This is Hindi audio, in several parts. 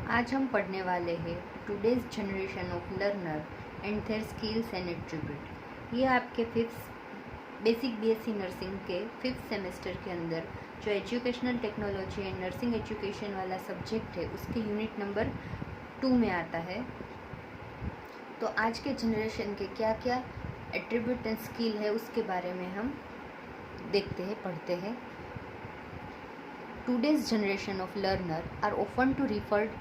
आज हम पढ़ने वाले हैं today's generation of learner and their skills and attribute. ये आपके फिफ्थ बेसिक बीएससी नर्सिंग के फिफ्थ सेमेस्टर के अंदर जो educational technology and nursing education वाला सब्जेक्ट है उसके यूनिट नंबर 2 में आता है। तो आज के जनरेशन के क्या क्या एट्रीब्यूट एंड स्किल है उसके बारे में हम देखते हैं, पढ़ते हैं। Today's generation of learner are often to referred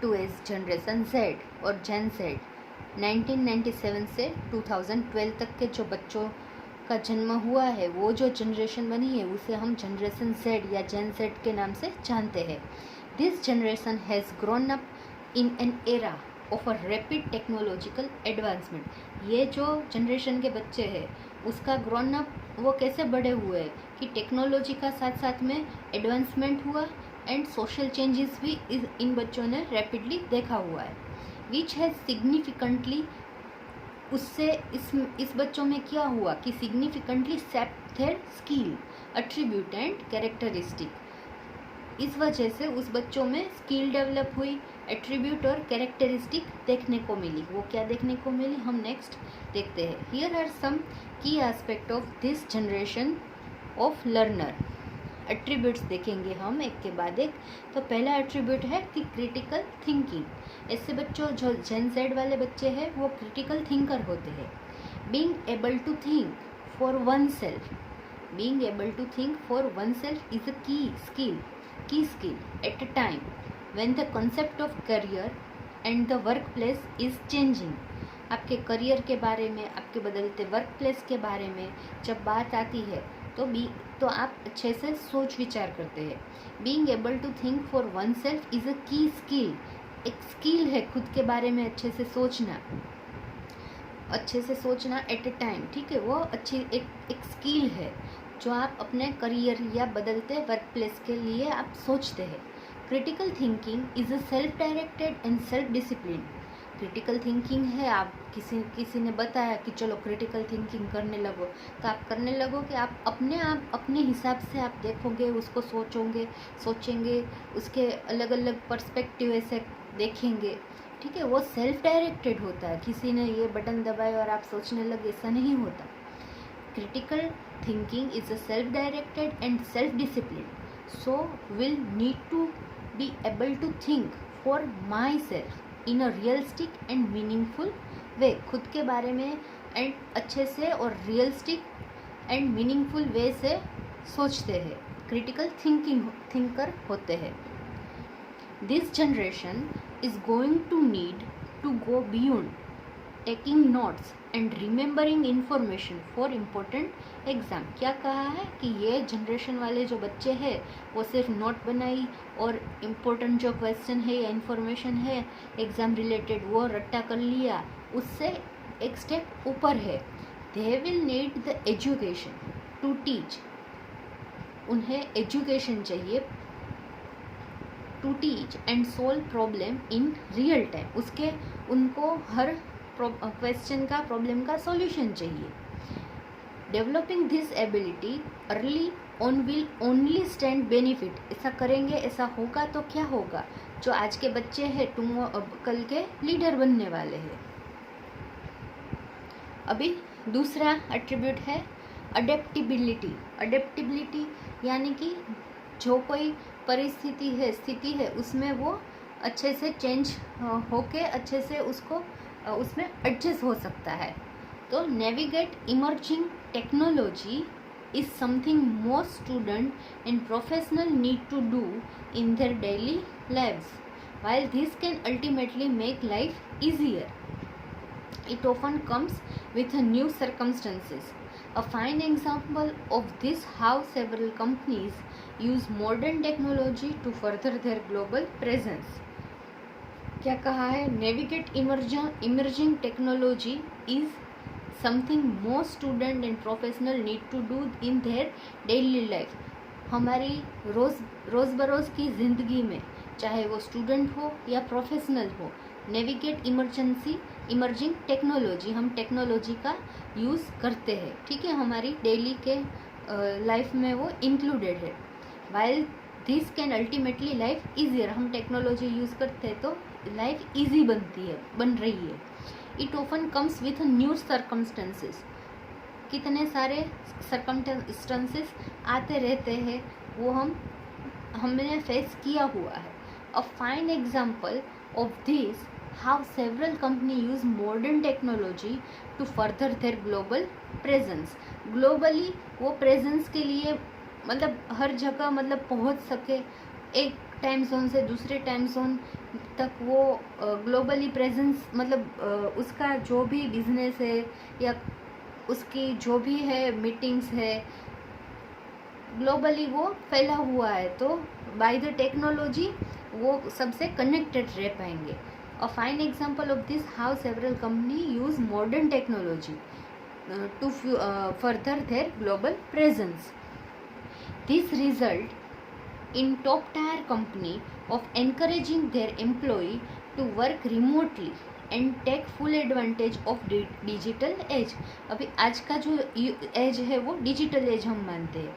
to as Generation Z और Gen Z। 1997 से 2012 तक के जो बच्चों का जन्म हुआ है वो जो जनरेशन बनी है उसे हम जनरेशन Z या Gen Z के नाम से जानते हैं। This generation has grown up in an era of a rapid technological advancement। ये जो जनरेशन के बच्चे हैं उसका ग्रोन अप वो कैसे बड़े हुए हैं कि टेक्नोलॉजी का साथ साथ में एडवांसमेंट हुआ एंड सोशल चेंजेस भी इन बच्चों ने रैपिडली देखा हुआ है। विच हैज़ सिग्निफिकेंटली उससे इस बच्चों में क्या हुआ कि significantly shaped their skill attribute and characteristic. इस वजह से उस बच्चों में स्किल डेवलप हुई, एट्रीब्यूट और कैरेक्टरिस्टिक देखने को मिली। वो क्या देखने को मिली हम नेक्स्ट देखते हैं। हियर आर सम की aspect of this generation of learner. Attributes देखेंगे हम एक के बाद एक। तो पहला एट्रीब्यूट है कि क्रिटिकल थिंकिंग। ऐसे बच्चों जो जेन जेड वाले बच्चे हैं वो क्रिटिकल थिंकर होते हैं। Being able to think for oneself. Being able to think for oneself is a key skill at a time when the concept of career and the workplace is changing। आपके करियर के बारे में, आपके बदलते वर्क प्लेस के बारे में जब बात आती है तो आप अच्छे से सोच विचार करते हैं। Being able to think for oneself is a key skill. एक स्किल है खुद के बारे में अच्छे से सोचना एट ए टाइम, ठीक है। वो अच्छी एक स्किल है जो आप अपने करियर या बदलते वर्क प्लेस के लिए आप सोचते हैं। Critical thinking is a self directed and self discipline. Critical thinking है, आप किसी ने बताया कि चलो क्रिटिकल थिंकिंग करने लगो तो आप करने लगो कि आप अपने हिसाब से आप देखोगे, उसको सोचेंगे, उसके अलग अलग पर्सपेक्टिव ऐसे देखेंगे, ठीक है। वो सेल्फ डायरेक्टेड होता है। किसी ने ये बटन दबाया और आप सोचने लगे, ऐसा नहीं होता। Critical thinking is a self-directed and self-disciplined, so will need to be able to think for myself in a realistic and meaningful way। खुद के बारे में एंड अच्छे से और रियलिस्टिक एंड मीनिंगफुल वे से सोचते हैं, क्रिटिकल थिंकर होते हैं। This generation is going to need to go beyond taking notes and remembering information for important exam. क्या कहा है कि ये जनरेशन वाले जो बच्चे हैं वो सिर्फ नोट बनाई और इम्पोर्टेंट जो क्वेश्चन है या इन्फॉर्मेशन है एग्ज़ाम रिलेटेड वो रट्टा कर लिया, उससे एक स्टेप ऊपर है। They will need the education to teach. उन्हें एजुकेशन चाहिए to teach and solve problem in real time. उनको हर क्वेश्चन का, प्रॉब्लम का सॉल्यूशन चाहिए। Developing this ability early on will only stand benefit. ऐसा करेंगे, ऐसा होगा तो क्या होगा, जो आज के बच्चे हैं कल के लीडर बनने वाले हैं। अभी दूसरा एट्रीब्यूट है अडेप्टिबिलिटी। अडेप्टिबिलिटी यानी कि जो कोई स्थिति है उसमें वो अच्छे से चेंज होके अच्छे से उसमें एडजस्ट हो सकता है। तो navigate emerging technology is something most student and professional need to do in their daily lives while this can ultimately make life easier. It often comes with a new circumstances. A fine example of this how several companies use modern technology to further their global presence। क्या कहा है? Navigate emerging technology is something most student and professional need to do in their daily life. हमारी रोज़ की ज़िंदगी में चाहे वो स्टूडेंट हो या प्रोफेशनल हो, नेविगेट इमर्जिंग टेक्नोलॉजी, हम टेक्नोलॉजी का यूज़ करते हैं, ठीक है। हमारी डेली के लाइफ में वो इंक्लूडेड है। While this can ultimately life easier, हम टेक्नोलॉजी यूज़ करते हैं तो लाइफ ईजी बन रही है। It often comes with new circumstances, कितने सारे सर्कमस्टेंसेस आते रहते हैं, वो हमने फेस किया हुआ है। A fine example of this how several company use modern technology to further their global presence. Globally वो प्रेजेंस के लिए मतलब हर जगह मतलब पहुंच सके, एक टाइम जोन से दूसरे टाइम जोन तक वो ग्लोबली प्रेजेंस मतलब उसका जो भी बिजनेस है या उसकी जो भी है मीटिंग्स है, ग्लोबली वो फैला हुआ है, तो बाय द टेक्नोलॉजी वो सबसे कनेक्टेड रह पाएंगे। A fine example of this how several company use modern technology to further their global presence. This result in top tier company of encouraging their employee to work remotely and take full advantage of digital age। अभी आज का जो एज है वो डिजिटल एज हम मानते हैं,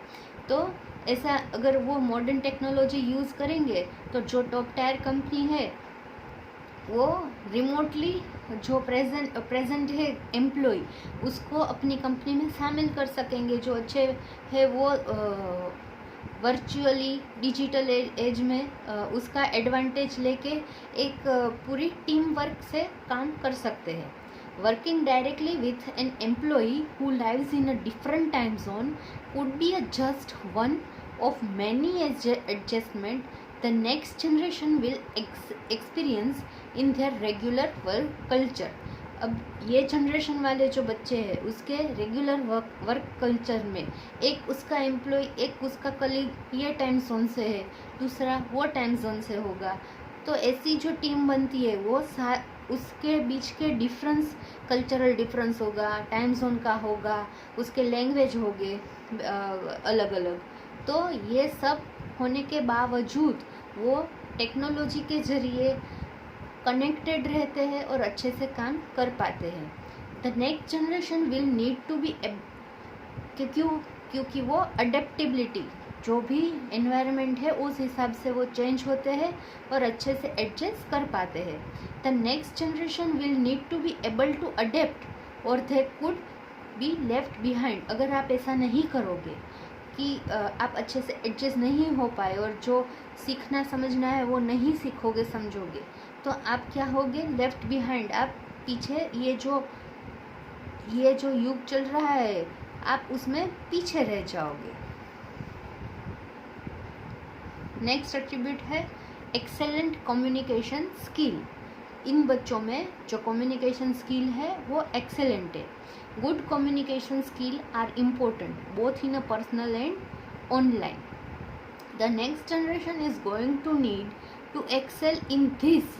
तो ऐसा अगर वो मॉडर्न टेक्नोलॉजी यूज़ करेंगे तो जो टॉप टायर कंपनी है वो रिमोटली जो प्रेजेंट है एम्प्लॉय उसको अपनी कंपनी में शामिल कर सकेंगे। जो अच्छे है वो वर्चुअली डिजिटल एज में उसका एडवांटेज लेके एक पूरी टीम वर्क से काम कर सकते हैं। Working directly with an employ who lives in a different time zone would be a just one of many adjustment the next generation will experience in their regular work culture. अब ये जनरेशन वाले जो बच्चे हैं उसके रेगुलर वर्क कल्चर में एक उसका एम्प्लॉय एक उसका कलीग ये टाइम जोन से है, दूसरा वो टाइम जोन से होगा, तो ऐसी जो टीम बनती है वो उसके बीच के डिफरेंस, कल्चरल डिफरेंस होगा, टाइम जोन का होगा, उसके लैंग्वेज होंगे अलग अलग। तो ये सब होने के बावजूद वो टेक्नोलॉजी के ज़रिए कनेक्टेड रहते हैं और अच्छे से काम कर पाते हैं। The next generation will need to be क्योंकि वो अडेप्टेबिलिटी, जो भी एनवायरनमेंट है उस हिसाब से वो चेंज होते हैं और अच्छे से एडजस्ट कर पाते हैं। The next generation will need to be able to adapt or they could be left behind. अगर आप ऐसा नहीं करोगे कि आप अच्छे से एडजस्ट नहीं हो पाए और जो सीखना समझना है वो नहीं सीखोगे समझोगे, तो आप क्या होगे, लेफ्ट बिहाइंड, आप पीछे, ये जो युग चल रहा है आप उसमें पीछे रह जाओगे। नेक्स्ट एट्रीब्यूट है एक्सेलेंट कम्युनिकेशन स्किल। इन बच्चों में जो कम्युनिकेशन स्किल है वो एक्सेलेंट है। Good communication skill are important both in a personal and online. The next generation is going to need to excel in this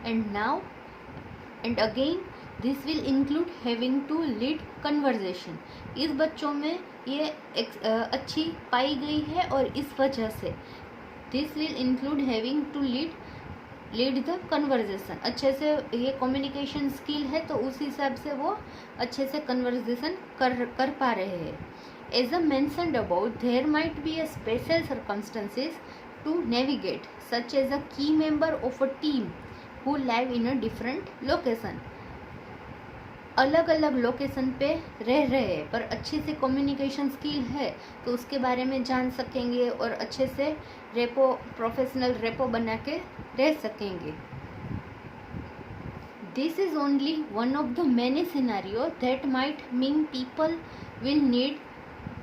and now and again this will include having to lead conversation। इस बच्चों में ये अच्छी पाई गई है और इस वजह से this will include having to lead the conversation। अच्छे से ये communication skill है तो उस हिसाब से वो अच्छे से conversation कर पा रहे हैं। As I mentioned above, there might be a special circumstances to navigate such as a key member of a team who live in a different location। अलग अलग लोकेशन पे रह रहे हैं पर अच्छे से कम्युनिकेशन स्किल है तो उसके बारे में जान सकेंगे और अच्छे से प्रोफेशनल रेपो बना के रह सकेंगे। This is only one of the many scenario that might mean people will need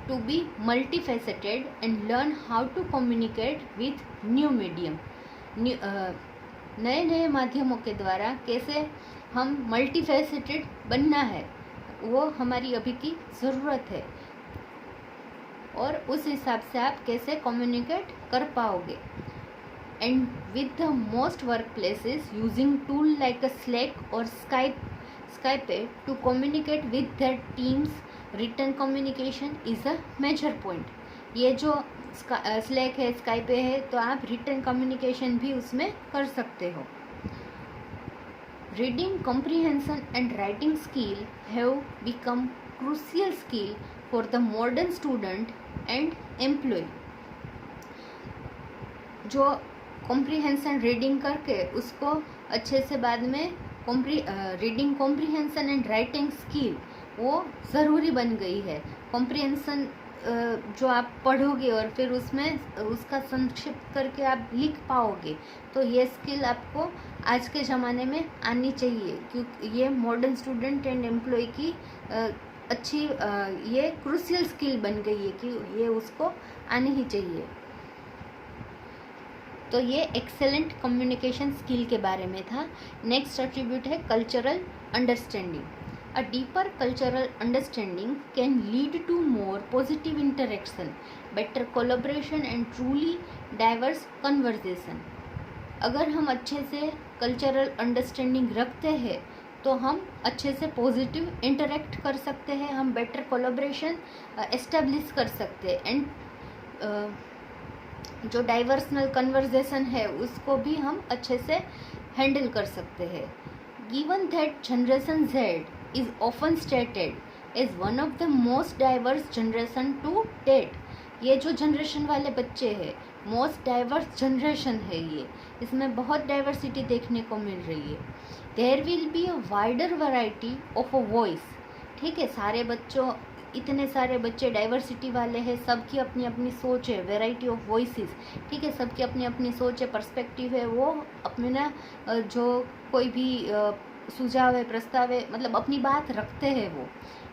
to be multifaceted and learn how to communicate with new medium. नए नए माध्यमों के द्वारा कैसे हम मल्टीफेसेटेड बनना है वो हमारी अभी की ज़रूरत है और उस हिसाब से आप कैसे कम्युनिकेट कर पाओगे। And with the most work places using tool like a Slack or Skype to communicate with their teams, written communication is a major point. ये जो स्लैक है, स्काइपे है, तो आप रिटन कम्युनिकेशन भी उसमें कर सकते हो। Reading comprehension and writing skill have become crucial skill for the modern student and employ. जो कॉम्प्रिहेंशन रीडिंग करके उसको अच्छे से बाद में reading comprehension and writing skill वो ज़रूरी बन गई है। कॉम्प्रिहेंशन जो आप पढ़ोगे और फिर उसमें उसका संक्षिप्त करके आप लिख पाओगे, तो ये स्किल आपको आज के ज़माने में आनी चाहिए, क्योंकि ये मॉडर्न स्टूडेंट एंड एम्प्लॉय की अच्छी ये क्रूशियल स्किल बन गई है कि ये उसको आनी ही चाहिए। तो ये एक्सेलेंट कम्युनिकेशन स्किल के बारे में था। नेक्स्ट एट्रीब्यूट है cultural understanding. A deeper cultural understanding can lead to more positive interaction, better collaboration and truly diverse conversation. अगर हम अच्छे से कल्चरल अंडरस्टैंडिंग रखते हैं तो हम अच्छे से पॉजिटिव इंटरेक्ट कर सकते हैं, हम बेटर कोलैबोरेशन एस्टेब्लिश कर सकते हैं एंड जो डाइवर्सनल कन्वर्सेशन है उसको भी हम अच्छे से हैंडल कर सकते हैं। Given that generation Z is often stated is one of the most diverse generation to date. ये जो जनरेशन वाले बच्चे हैं मोस्ट डाइवर्स जनरेशन है ये, इसमें बहुत डाइवर्सिटी देखने को मिल रही है। There will be a wider variety of a voice. ठीक है, सारे बच्चों इतने सारे बच्चे डाइवर्सिटी वाले हैं, सबकी अपनी अपनी सोच है, वैरायटी ऑफ वॉइसेस। ठीक है, सबकी अपनी अपनी सोच है, पर्सपेक्टिव है, वो अपने ना जो कोई भी सुझाव है, प्रस्ताव है, मतलब अपनी बात रखते हैं वो।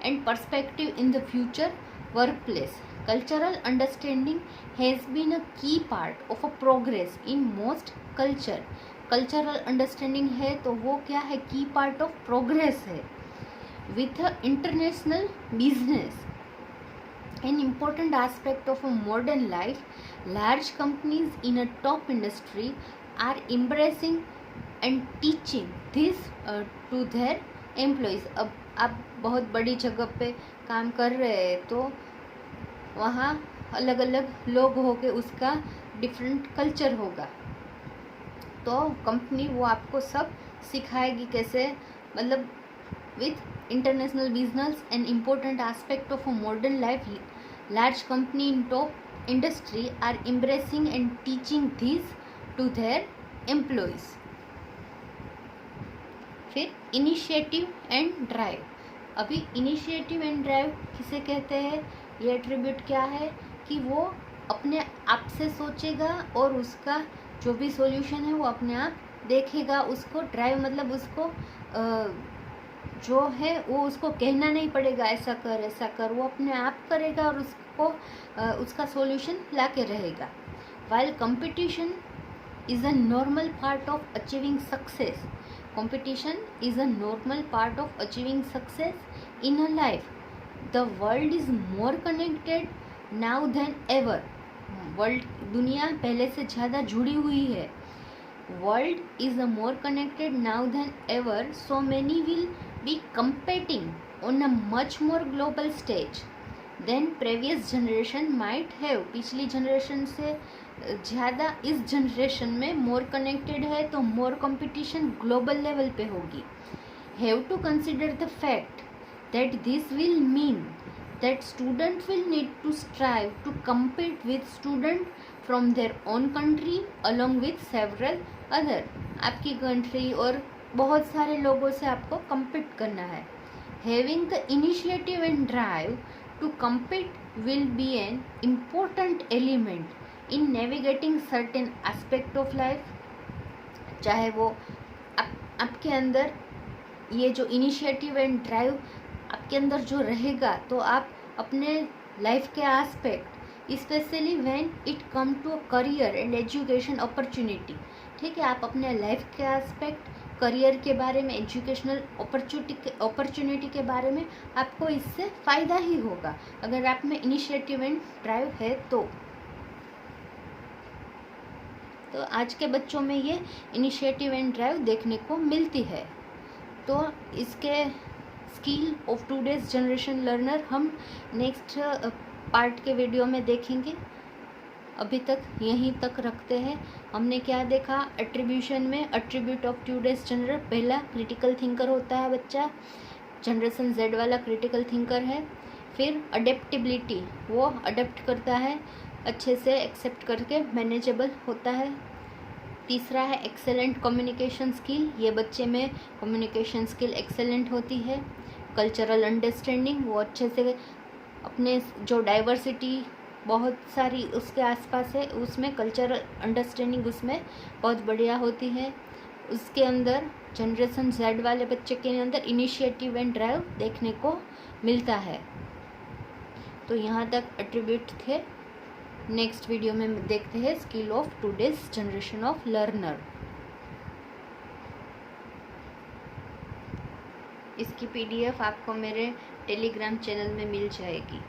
And perspective in the future work place. Cultural understanding has been a key part of a progress in most culture. Cultural understanding है तो वो क्या है, की पार्ट ऑफ प्रोग्रेस है। With a international business, an important aspect of a modern life, large companies in a top industry are embracing and teaching this to their employees. अब आप बहुत बड़ी जगह पे काम कर रहे हैं तो वहाँ अलग अलग लोग होंगे, उसका डिफरेंट कल्चर होगा, तो कंपनी वो आपको सब सिखाएगी कैसे, मतलब with international business an important aspect of a modern life, large company in top industry are embracing and teaching this to their employees. फिर इनिशिएटिव एंड ड्राइव। अभी इनिशिएटिव एंड ड्राइव किसे कहते हैं, ये एट्रीब्यूट क्या है कि वो अपने आप से सोचेगा और उसका जो भी सॉल्यूशन है वो अपने आप देखेगा। उसको ड्राइव मतलब उसको जो है वो उसको कहना नहीं पड़ेगा ऐसा कर, वो अपने आप करेगा और उसको उसका सॉल्यूशन ला के रहेगा। While competition is a normal part of achieving success, competition is a normal part of achieving success in a life. The world is more connected now then ever. दुनिया पहले से ज़्यादा जुड़ी हुई है। World is a more connected now then ever, so many will be competing on a much more global stage than previous generation might have। पिछली जनरेशन से ज़्यादा इस जनरेशन में मोर कनेक्टेड है तो मोर कंपटीशन ग्लोबल लेवल पे होगी। Have to consider the fact that this will mean that student will need to strive to compete with student from their own country along with several other। आपकी कंट्री और बहुत सारे लोगों से आपको compete करना है। Having the initiative and drive to compete will be an important element in navigating certain aspect of life। चाहे वो आपके अंदर ये जो इनिशिएटिव एंड ड्राइव आपके अंदर जो रहेगा तो आप अपने लाइफ के aspect, specially when it come to a career and education opportunity. ठीक है, आप अपने लाइफ के एस्पेक्ट, करियर के बारे में, एजुकेशनल अपॉर्चुनिटी के बारे में आपको इससे फ़ायदा ही होगा अगर आप में इनिशिएटिव एंड ड्राइव है तो आज के बच्चों में ये इनिशिएटिव एंड ड्राइव देखने को मिलती है। तो इसके skill of today's generation learner हम नेक्स्ट पार्ट के वीडियो में देखेंगे। अभी तक यहीं तक रखते हैं। हमने क्या देखा, एट्रीब्यूशन में एट्रीब्यूट ऑफ टूडेज जनरल, पहला क्रिटिकल थिंकर होता है बच्चा, जनरेशन जेड वाला क्रिटिकल थिंकर है। फिर अडेप्टिबिलिटी, वो अडेप्ट करता है अच्छे से एक्सेप्ट करके मैनेजेबल होता है। तीसरा है एक्सेलेंट कम्युनिकेशन स्किल, ये बच्चे में कम्युनिकेशन स्किल एक्सेलेंट होती है। कल्चरल अंडरस्टैंडिंग, वो अच्छे से अपने जो डाइवर्सिटी बहुत सारी उसके आसपास है उसमें कल्चरल अंडरस्टैंडिंग उसमें बहुत बढ़िया होती है। उसके अंदर जनरेशन जेड वाले बच्चे के अंदर इनिशिएटिव एंड ड्राइव देखने को मिलता है। तो यहाँ तक एट्रीब्यूट थे। नेक्स्ट वीडियो में देखते हैं skill of today's generation of learner. इसकी PDF आपको मेरे टेलीग्राम चैनल में मिल जाएगी।